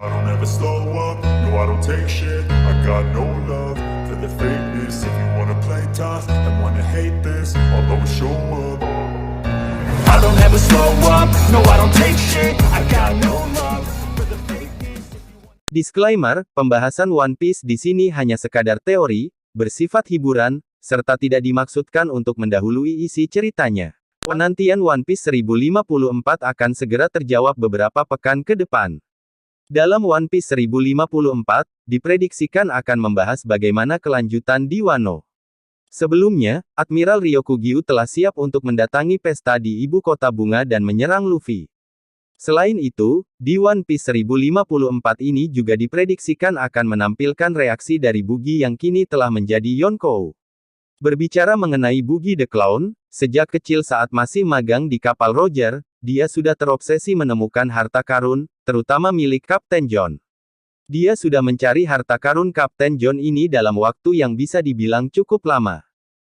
I don't ever slow up, no I don't take shit. I got no love for the fakeness. If you wanna play tough and wanna hate this, I'll always show up. I don't ever slow up, no I don't take shit. I got no love for the fakeness. Disclaimer, pembahasan One Piece di sini hanya sekadar teori, bersifat hiburan, serta tidak dimaksudkan untuk mendahului isi ceritanya. Penantian One Piece 1054 akan segera terjawab beberapa pekan ke depan. Dalam One Piece 1054, diprediksikan akan membahas bagaimana kelanjutan di Wano. Sebelumnya, Admiral Ryokugyu telah siap untuk mendatangi pesta di ibu kota bunga dan menyerang Luffy. Selain itu, di One Piece 1054 ini juga diprediksikan akan menampilkan reaksi dari Buggy yang kini telah menjadi Yonkou. Berbicara mengenai Buggy the Clown, sejak kecil saat masih magang di kapal Roger, dia sudah terobsesi menemukan harta karun, terutama milik Kapten John. Dia sudah mencari harta karun Kapten John ini dalam waktu yang bisa dibilang cukup lama.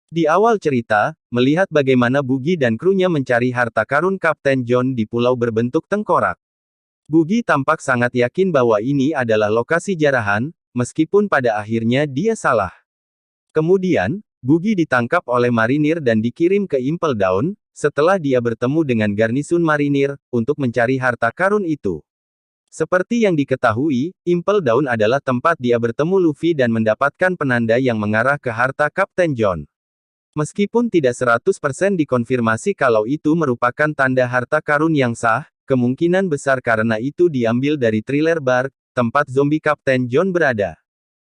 Di awal cerita, melihat bagaimana Buggy dan krunya mencari harta karun Kapten John di pulau berbentuk tengkorak. Buggy tampak sangat yakin bahwa ini adalah lokasi jarahan, meskipun pada akhirnya dia salah. Kemudian, Buggy ditangkap oleh marinir dan dikirim ke Impel Down, setelah dia bertemu dengan garnisun marinir, untuk mencari harta karun itu. Seperti yang diketahui, Impel Down adalah tempat dia bertemu Luffy dan mendapatkan penanda yang mengarah ke harta Kapten John. Meskipun tidak 100% dikonfirmasi kalau itu merupakan tanda harta karun yang sah, kemungkinan besar karena itu diambil dari Thriller Bark, tempat zombie Kapten John berada.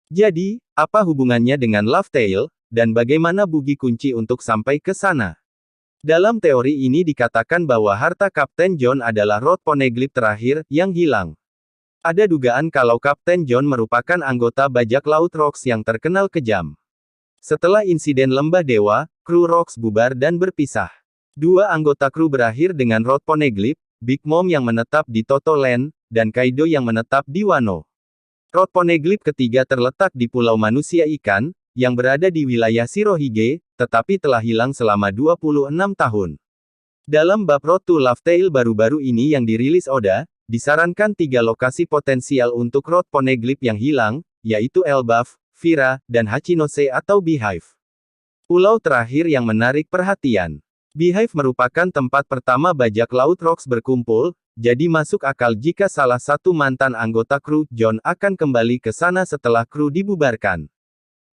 Jadi, apa hubungannya dengan Laugh Tale, dan bagaimana Buggy kunci untuk sampai ke sana? Dalam teori ini dikatakan bahwa harta Kapten John adalah Rod Poneglyph terakhir, yang hilang. Ada dugaan kalau Kapten John merupakan anggota bajak laut Rocks yang terkenal kejam. Setelah insiden Lembah Dewa, kru Rocks bubar dan berpisah. Dua anggota kru berakhir dengan Rod Poneglyph, Big Mom yang menetap di Toto Land, dan Kaido yang menetap di Wano. Rod Poneglyph ketiga terletak di Pulau Manusia Ikan, yang berada di wilayah Shirohige, tetapi telah hilang selama 26 tahun. Dalam bab Road to Laugh Tale baru-baru ini yang dirilis Oda, disarankan 3 lokasi potensial untuk Rod Poneglyph yang hilang, yaitu Elbaf, Vira, dan Hachinose atau Beehive. Pulau terakhir yang menarik perhatian. Beehive merupakan tempat pertama bajak laut Rocks berkumpul, jadi masuk akal jika salah satu mantan anggota kru, John, akan kembali ke sana setelah kru dibubarkan.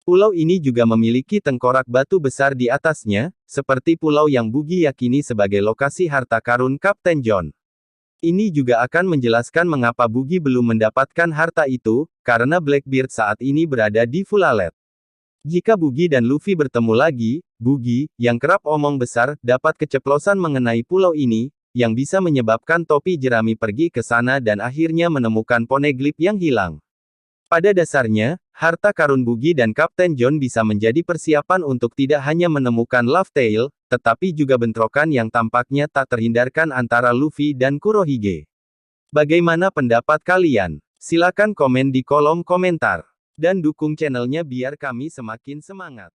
Pulau ini juga memiliki tengkorak batu besar di atasnya, seperti pulau yang Buggy yakini sebagai lokasi harta karun Kapten John. Ini juga akan menjelaskan mengapa Buggy belum mendapatkan harta itu, karena Blackbeard saat ini berada di Fulalet. Jika Buggy dan Luffy bertemu lagi, Buggy, yang kerap omong besar, dapat keceplosan mengenai pulau ini, yang bisa menyebabkan topi jerami pergi ke sana dan akhirnya menemukan Poneglyph yang hilang. Pada dasarnya, harta karun Buggy dan Kapten John bisa menjadi persiapan untuk tidak hanya menemukan Laugh Tale, tetapi juga bentrokan yang tampaknya tak terhindarkan antara Luffy dan Kurohige. Bagaimana pendapat kalian? Silakan komen di kolom komentar. Dan dukung channelnya biar kami semakin semangat.